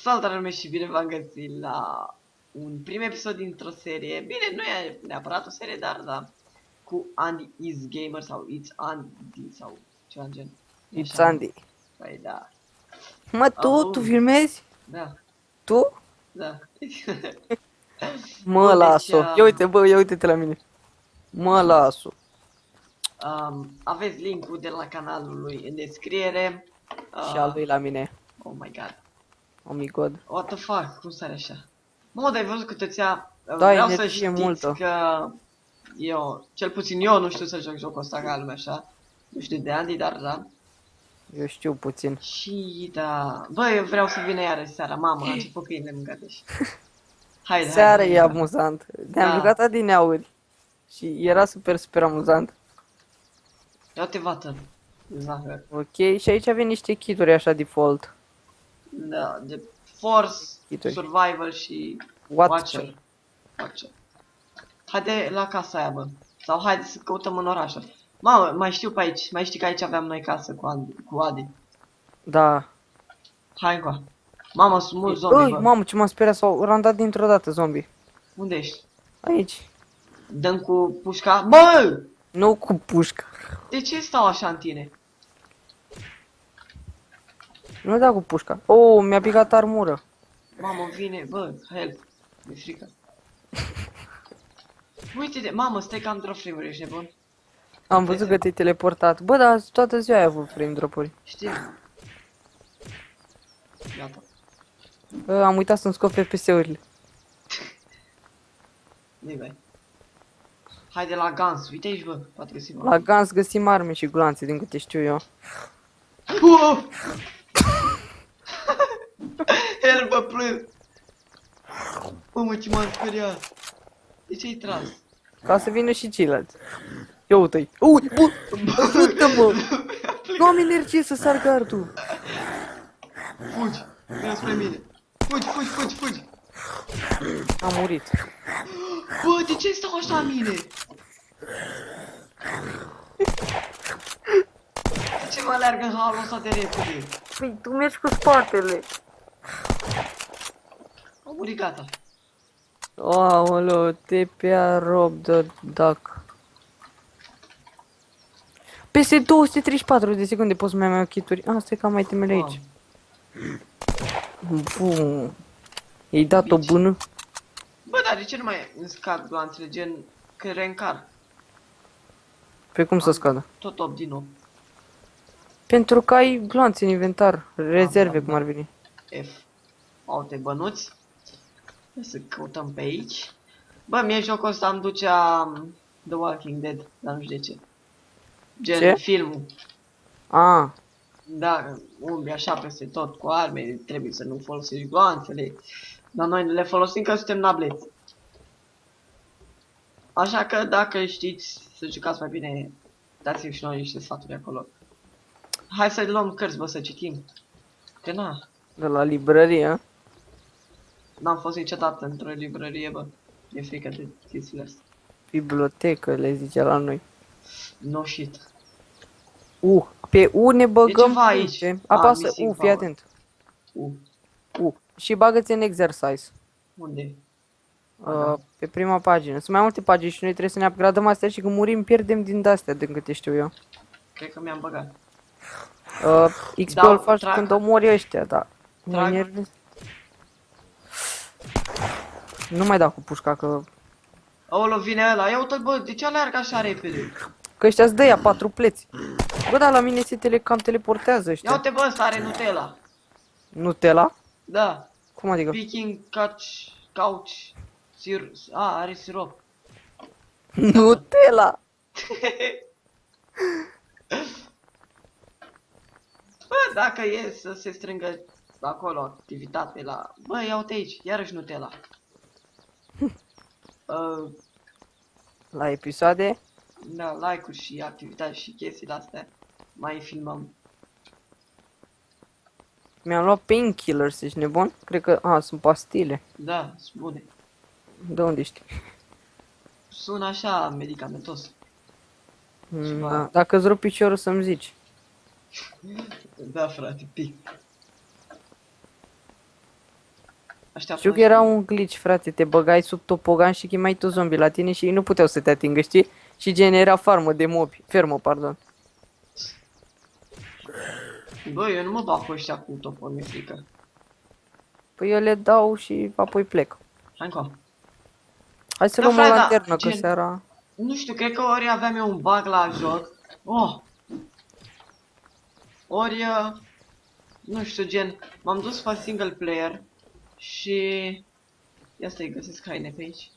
Salutare lume și bine v-am găsit la un prim episod dintr-o serie. Bine, nu e neapărat o serie, dar da, cu Andy is Gamer sau It's Andy sau ceva în gen. E It's așa, Andy. păi da. Mă, tu filmezi? Da, Tu? da. Mă, Bun, deci, las-o. Ia uite, bă, ia uite-te la mine. Mă, las-o. aveți linkul de la canalul lui în descriere. Și al lui la mine. Oh my god. Oh my god. What the fuck? Cum sare așa? Mă, dar ai văzut cât ți-a... Da, Vreau să energie știți multă. că eu, cel puțin eu nu știu să joc jocul ăsta ca lumea așa. Nu știu de Andy, dar da. Eu știu puțin. Și da... Bă, eu vreau să vină iară seara. Mamă, a început câinele mâncate și... Haide, Seara haide, e haide. amuzant. Ne-am Da. jucat adineauri. Și era super amuzant. Ia te vată. Zahăr. Ok, și aici avem niște kituri așa default. Da, de Force, Hituri. Survival și... Watcher. Watcher. Haide la casa aia, bă. Sau haide să căutăm în oraș. Mamă, mai știu pe aici. Mai știi că aici aveam noi casă cu Adi. Da. Hai încoa. Mamă, sunt mulți zombi, Ui, bă. mamă, ce m-am speriat, s-au randat dintr-o dată zombie. Unde ești? Aici. Dăm cu pușca? Bă! Nu cu pușca. De ce stau așa în tine? Nu da cu pușca. Oh, mi-a picat armură. Mamă, vine, bă, help. Mi-e frică. Uite-te, mamă, stai că am drop frame-uri, ești nebun? Am văzut că te-ai teleportat. Bă, dar toată ziua ai avut frame drop-uri. Știu. Gata. Am uitat să-mi scot FPS-urile. Nimeni. Haide la Guns, uite aici, bă, poate găsim. La Guns găsim arme și gloanțe, din câte știu eu. Uou! Help, bă, plâng! Mamă, ce m-am speriat! De ce ai tras? Ca să vină și ceilalți. Ia uite-i. Ui, bă, ajută-mă! Nu am energie să sar gardul. Fugi! Vino spre mine! Fugi, fugi, fugi, fugi! Am murit. Bă, de ce stau așa la mine? De ce mă alergă în halul ăsta de repede? Păi, tu mergi cu spatele. Am murit, gata. Aoleu, TPA Rob the Duck. Peste 234 de secunde poți mai avea kituri. Ah, stai că am mai temele aici. Bum. I-ai dat o bună? Bă, dar de ce nu mai îmi scad gloanțele, gen când reîncar? Pe cum să scadă? Tot 8 din nou. Pentru că ai gloanțe în inventar, rezerve da. cum ar veni. F. Alte bănuți. Hai să căutăm pe aici. Bă, mie jocul ăsta îmi duce a The Walking Dead, dar nu știu de ce. Gen Ce? filmul. Ah, Da, umbli așa peste tot cu arme, trebuie să nu folosești gloanțele. Dar noi le folosim că suntem nableți. Așa că dacă știți să jucați mai bine, dați-mi și noi niște sfaturi acolo. Hai să luăm cărți, bă, să citim. Că na, de la librărie. n-am fost niciodată într-o librărie, bă. E frică de chestiile astea. Bibliotecă, le zice la noi. No shit. Pe U ne băgăm ceva aici. puncte. Apasă missing U, fii power. atent. U. U. Și bagă-ți în exercise. Unde? Pe prima pagină. Sunt mai multe pagini și noi trebuie să ne upgradăm astea și când murim pierdem din de-astea, din câte știu eu. Cred că mi-am băgat. XP-ul Da, faci trag. când omori ăștia, da. Mă Trag. enervez. Nu mai dau cu pușca, Aolo, vine ăla. Ia uite, bă, de ce alergă așa repede? că ăștia-ți dă ea 4 pleți. Bă, dar la mine se cam teleportează Ia ăștia. uite, bă, ăsta are Nutella. Nutella? Da. Cum adică? Picking couch. Are sirop. Nutella! Bă, dacă e să se strângă acolo activitate la... Bă, ia uite aici, iarăși Nutella. La episoade? Da, like-uri și activitate și chestiile astea. Mai filmăm. Mi-am luat painkillers, ești nebun? Cred că, sunt pastile. Da, sunt bune. De unde știi? Sună așa medicamentos. Da. Dacă îți rup piciorul să-mi zici. Da, frate, pic. Așteaptă. Știu că era un glitch, frate, te băgai sub topogan și chemai tu zombie la tine și ei nu puteau să te atingă, știi? Și genera farmă de mobi, fermă, pardon. Bă, eu nu mă bag cu ăștia cu topor, mi-e frică. Păi eu le dau și apoi plec. Hai încoa. Hai să Da, luăm o frate, da, lanternă, că gen- seara... Nu știu, cred că ori aveam eu un bug la joc. Oh! Ori, nu știu, gen, m-am dus pe single player și... Ia stai, găsesc haine pe aici.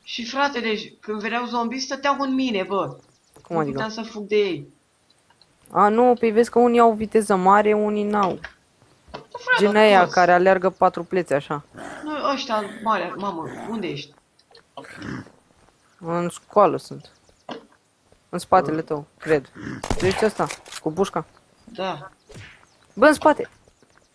Și frate, deci, când veneau zombii, stăteau în mine, bă. Cum Nu adică? puteam să fug de ei. A, nu, păi vezi că unii au viteză mare, unii n-au. Da, frate, Gen dar aia toți. care aleargă 4 plețe așa. Nu, ăștia mare, mamă, unde ești? În școală sunt. În spatele tău, cred. Tu ești ăsta, cu pușca. Da. Bă, în spate!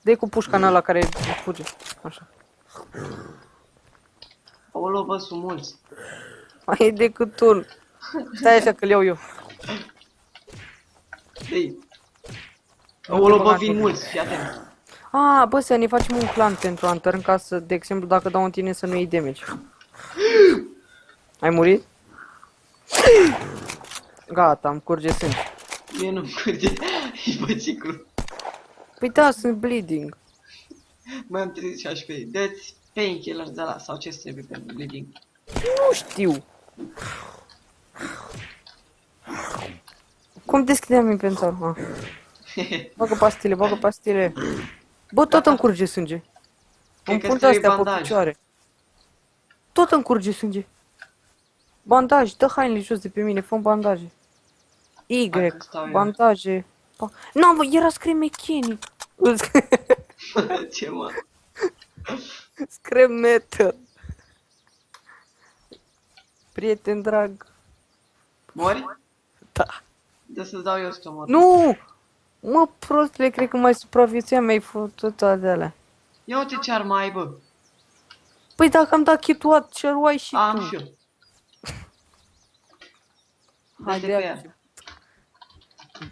Dă-i cu pușca în ăla care fuge. Așa. Aolo, bă, sunt mulți. Mai e decât un. Stai așa că-l iau eu. Ei. Aolo, bă, vin mulți, fii atent. A, bă, să ne facem un clan pentru Hunter în ca să, de exemplu, dacă dau în tine să nu iei damage. Ai murit? Gata, îmi curge sânge. Mie nu-mi curge, e pe ciclu. Păi da, sunt bleeding. Mai am 36 HP. Dă-ți painkiller de la, sau ce trebuie pentru bleeding. Nu știu. Cum deschideam inventarul? Ah. Bagă pastile, bagă pastile. Bă, tot îmi curge sânge. Îmi că pun trebuie astea pe bandaj. picioare. Tot îmi curge sânge. Bandaj, dă hainele jos de pe mine, fă bandaje. Y, Hai că stau eu. bandaje. Nu, bă, era scrie mechanic. Ce mă? Scrie metal. Prieten drag. Mori? Da. Dă să-ți dau eu să mor. Nu! Mă, prostule, cred că mai supraviețuia, mi-ai făcut toate alea. Ia uite ce armă ai, bă. Păi dacă am dat chituat, ce ai și Am tu? și eu. Hai Dă-te de pe ea. ea.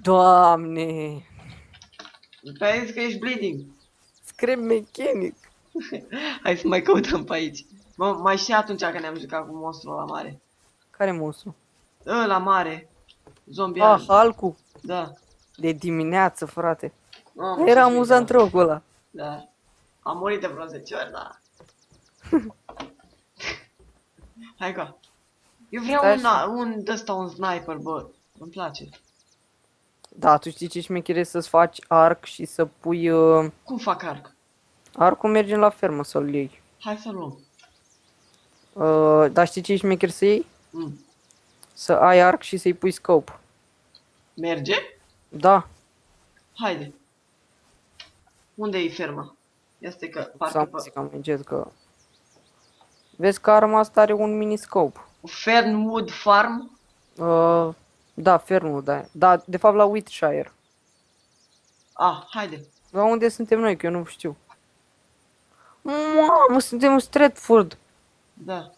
Doamne! Pe aia zic că ești bleeding. Scrie mechanic. Hai să mai căutăm pe aici. Mă, mai și atunci când ne-am jucat cu monstrul la mare. Care monstru? La mare. Zombie. Ah, Halcu. Da. De dimineață, frate. Mamă, Era ce amuzant bine. jocul ăla. Da. Am murit de vreo 10 ori, da. Hai ca. Eu vreau Stai un ăsta, un sniper, bă. Îmi place. Da, tu știi ce șmecher e să-ți faci arc și să pui... Cum fac arc? Arcul mergem la fermă să-l iei. Hai să luăm. Dar știi ce șmecher să iei? Mm. Să ai arc și să-i pui scope. Merge? Da, Haide. Unde e ferma? Este că să parcă am pe... muzica mai încet că... Vezi că arma asta are un mini scope. Fernwood Farm? Da, fermul, da. Da, de fapt la Wiltshire. Haide. La unde suntem noi, că eu nu știu. Mamă, suntem în Stratford. Da.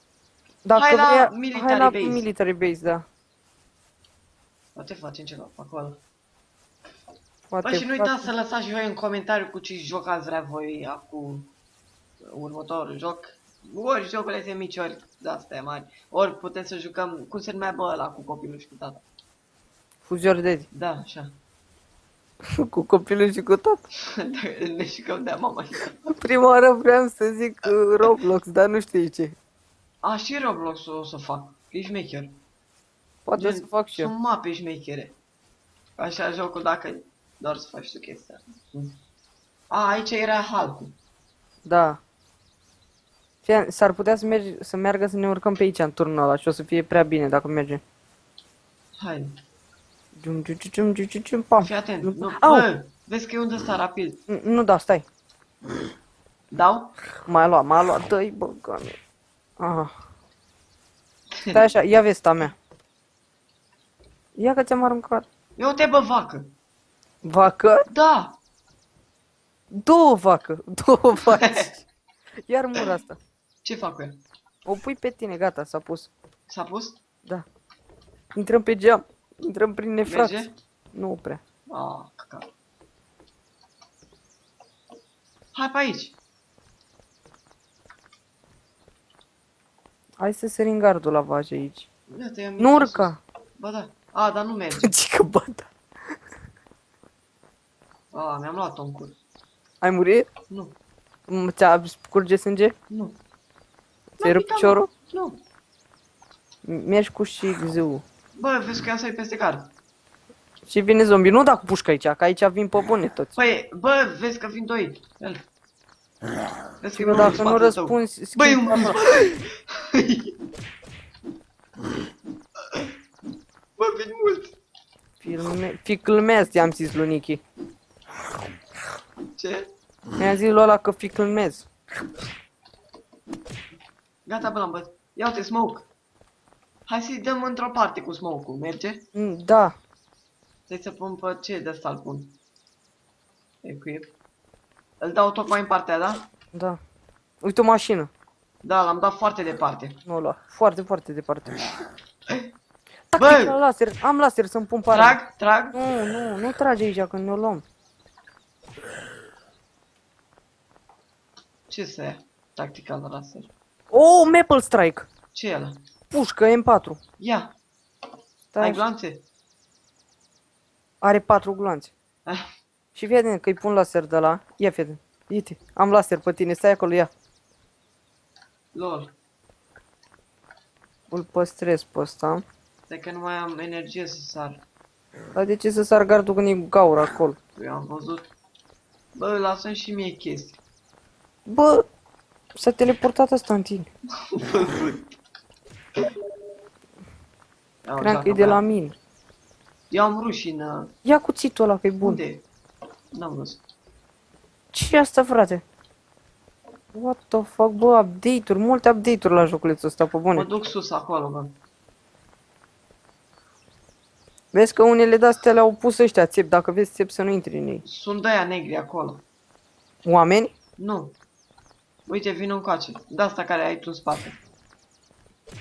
Dacă Hai la vrea, military hai la base. military base, da. Poate facem ceva pe acolo. Poate Bă, și nu fac- uitați să lăsați voi în comentariu cu ce joc ați vrea voi acum următorul joc. Ori jocurile astea mici, ori de-astea mari. Ori putem să jucăm, cum se numea bă ăla cu copilul și cu tata. Fuse your daddy. Da, așa. Cu copilul și cu tot. Ne jucăm de mama și tata. Prima oară vreau să zic Roblox, dar nu știu ce. Și Roblox o să fac. E șmecher. Poate să fac și eu. Sunt mape șmechere. Așa jocul dacă doar să faci tu chestia asta. Aici era Hulk-ul. Da. S-ar putea să meargă să ne urcăm pe aici în turnul ăla și o să fie prea bine dacă merge. Hai. Pam. Fii atent. Nu, Au! bă, vezi că e unde ăsta rapid. Nu, da, stai. Dau? M-a luat, dă-i băgame. Stai așa, ia vesta mea. Ia că ți-am aruncat. Eu te bă vacă. Vacă? Da. Două vaci. Iar mura asta. Ce fac cu ea? O pui pe tine, gata, s-a pus. S-a pus? Da. Intrăm pe geam. Intrăm prin nefrați. Merge? Nu prea. Caca. Hai pe aici. Hai să sărim gardul la vaje aici. Iată, i-am Nu intrat sus. urca! Ba da. A, dar nu merge. Cică bata. A, mi-am luat-o în cur. Ai murit? Nu, Ți-a curge sânge? nu. Ți-ai rupt piciorul? Nu. Mergi cu șigzul. Bă, vezi că i-am sărit peste gard. Și vine zombie. Nu da cu pușcă aici, că aici vin pe bune toți. Păi, bă, vezi că vin doi. El. Vezi că Bă, e unul în dacă nu spatele tău. răspunzi, Băi, schimb un... arma. Bă, vin mulți. Ficlmez, i-am zis lui Nicky. Ce? Mi-a zis lui ăla că ficlmez. Gata, bă, l-am băt. Ia uite, smoke. Hai să-i dăm într-o parte cu smoke-ul, merge? Da. Stai să pun pe ce de asta îl pun. Equip. Îl dau tocmai în partea, da? Da. Uite o mașină. Da, l-am dat foarte departe. Nu o lua. Foarte, foarte departe. Bă! Tactica la laser. Am laser să-mi pun pe armă. Trag, trag. Nu trage aici că ne-o luăm. Ce să ia? Tactical laser. Oh, Maple Strike. Ce e ăla? Pușcă M4. Ia. Stai Ai așa. glanțe? Are 4 gloanțe. Ah, Și vedem că îi pun laser de la. Ia vedem. Uite, am laser pe tine. Stai acolo, ia. lol. Îl păstrez pe ăsta. Stai că nu mai am energie să sar. Dar de ce să sar gardul când e gaură acolo? Eu am văzut. Bă, lasă-mi și mie chestii. Bă, s-a teleportat ăsta în tine. Cream că e de la mine. Eu am rușină. Ia cuțitul ăla că e bun. Unde e? N-am văzut. Ce e asta, frate? What the fuck, bă, update-uri, multe update-uri la joculețul ăsta, pe Mă bune. duc sus acolo, bă. Vezi că unele de-astea le-au pus ăștia țep, dacă vezi țep să nu intri în ei. Sunt de-aia negri acolo. Oameni? Nu. Uite, vin încoace. De asta care ai tu în spate.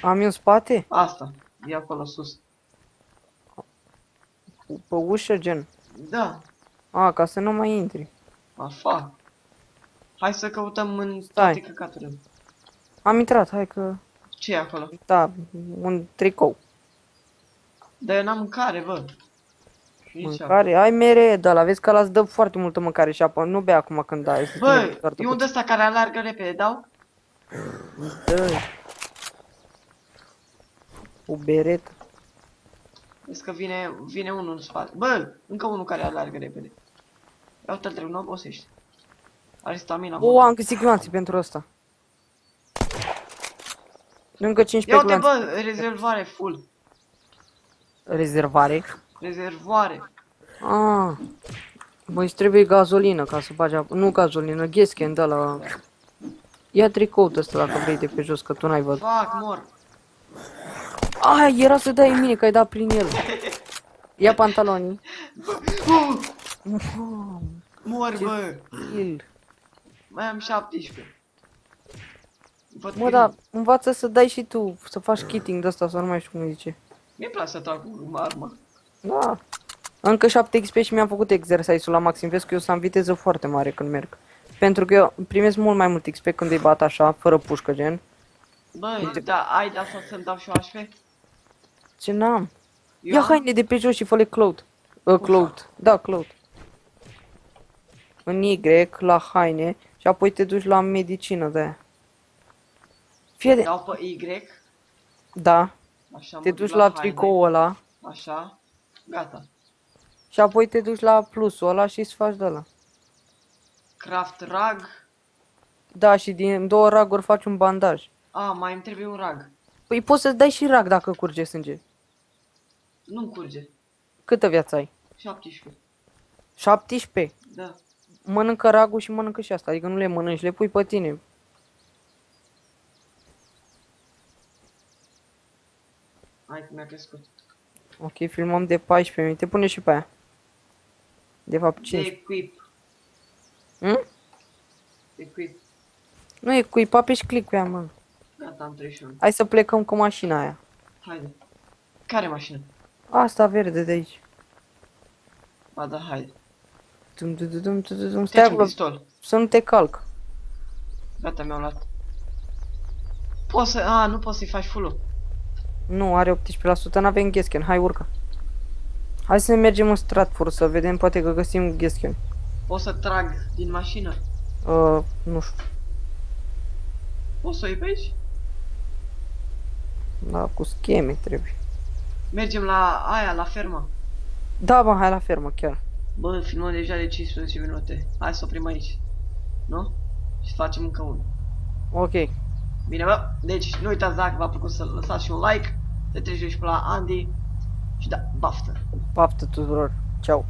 Am eu în spate? Asta. E acolo sus. Pe ușă, gen. Da. A, ca să nu mai intri. Afa. Hai să căutăm în Stai. toate căcaturile. Am intrat, hai că... Ce e acolo? Da, un tricou. Dar eu n-am mâncare, bă. Și nici apă. Mâncare, ai mere de la vezi că ăla îți dă foarte multă mâncare și apă. Nu bea acum când dai. Bă, e un ăsta care alargă repede, dau? Dă. O beretă. Vezi că vine unul în spate. Bă, încă unul care alargă repede. Ia uite-l trebuie, nu obosește. Are stamina. O, am găsit gloanțe pentru asta. Lângă 15 Ia uite, gloanțe. bă, rezervare full. Rezervare. Rezervoare. Ah. Băi, îți trebuie gazolină ca să bagi apă. Nu gazolină, ghesken de la... Ia tricoul ăsta dacă vrei de pe jos, că tu n-ai văzut. Fac, mor. Ai, era să dai mine, că ai dat prin el. Ia pantalonii. Mor, bă. Il. Mai am 17. Văd Mă, da, învață să dai și tu, să faci kitting de asta, sau nu mai știu cum zice. Mi-e place să trag cu armă. Da. Încă 7 XP și mi-am făcut exercițiul la maxim. Vezi că eu să am viteză foarte mare când merg. Pentru că eu primesc mult mai mult XP când îi bat așa, fără pușcă, gen. Băi, da, ai de asta să-mi dau și o HP? Ce n-am. Eu Ia am- haine de pe jos și fă-le cloud. Cloud. Da, cloud. În Y, la haine, și apoi te duci la medicină de aia. Fie de... Dau pe Y. Da. Așa, Te mă duc duci la haine. tricoul ăla. Așa. Gata. Și apoi te duci la plusul ăla și îți faci de ăla. Craft rag. Da, și din 2 raguri faci un bandaj. A, mai îmi trebuie un rag. Păi poți să-ți dai și rag dacă curge sânge. Nu-mi curge. Câtă viață ai? 17. 17. Da. Mănâncă ragul și mănâncă și asta, adică nu le mănânci, le pui pe tine. Hai că mi-a crescut. Ok, filmăm de 14 minute, pune și pe aia. De fapt, De 5. equip. Hm? Equip. Nu e cu apeși click pe ea, mă. Gata, am 31. Hai să plecăm cu mașina aia. Haide. Care mașină? Asta verde de aici. Ba da, haide. Stai Stai un acolo, pistol. să nu te calc. Gata, mi-am luat. poți să... A, nu poți să-i faci full-ul. Nu, are 18%, n-avem Ghesken, hai urcă. Hai să mergem în Stratford să vedem, poate că găsim Ghesken. Pot să trag din mașină. Nu știu, Poți să o iei pe aici? da, cu scheme trebuie. Mergem la aia, la fermă. Da, bă, hai la fermă, chiar. Bă, filmăm deja de 15 minute. Hai să oprim aici. Nu? Și facem încă unul. Ok, Bine, bă. Deci, nu uitați dacă v-a plăcut să lăsați și un like. Să treceți și pe la Andy. Și da, baftă. paftă tuturor, ceau.